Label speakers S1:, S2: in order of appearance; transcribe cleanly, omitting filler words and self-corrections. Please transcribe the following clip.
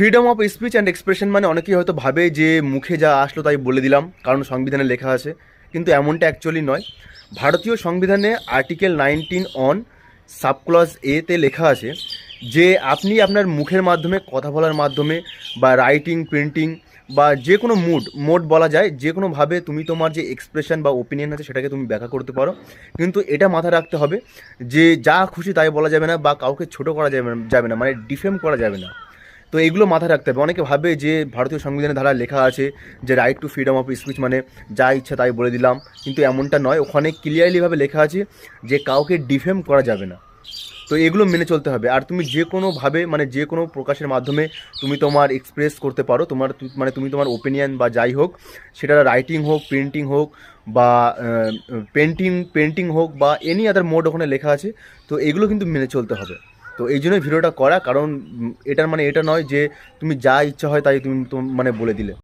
S1: Freedom of speech and expression মানে অনেকেই হয়তো ভাবে যে মুখে যা আসলো তাই বলে দিলাম, কারণ সংবিধানে লেখা আছে। কিন্তু এমনটা অ্যাকচুয়ালি নয়। ভারতীয় সংবিধানে আর্টিকেল 19 অন সাবক্লজ এতে লেখা আছে যে আপনি আপনার মুখের মাধ্যমে, কথা বলার মাধ্যমে, বা রাইটিং, প্রিন্টিং, বা যে কোনো মোড বলা যায়, যে কোনোভাবে তুমি তোমার যে এক্সপ্রেশন বা ওপিনিয়ন আছে সেটাকে তুমি ব্যাখ্যা করতে পারো। কিন্তু এটা মাথায় রাখতে হবে যে যা খুশি তাই বলা যাবে না, বা কাউকে ছোট করা যাবে না, মানে ডিফেম করা যাবে না। তো এগুলো মাথায় রাখতে হবে। অনেকে ভাবে যে ভারতীয় সংবিধানের ধারায় লেখা আছে যে right two freedom of speech মানে যা ইচ্ছা তাই বলে দিলাম, কিন্তু এমনটা নয়। ওখানে ক্লিয়ারলিভাবে লেখা আছে যে কাউকে ডিফেম করা যাবে না। তো এগুলো মেনে চলতে হবে। আর তুমি যে কোনোভাবে, মানে যে কোনো প্রকাশের মাধ্যমে তুমি তোমার এক্সপ্রেস করতে পারো, মানে তুমি তোমার ওপিনিয়ন বা যাই হোক, সেটা রাইটিং হোক, প্রিন্টিং হোক, বা পেন্টিং হোক, বা এনি আদার মোড ওখানে লেখা আছে। তো এগুলো কিন্তু মেনে চলতে হবে। তো এই জন্যই ভিডিওটা করা, কারণ এটার মানে এটা নয় যে তুমি যা ইচ্ছা হয় তাই তুমি মানে বলে দিলে।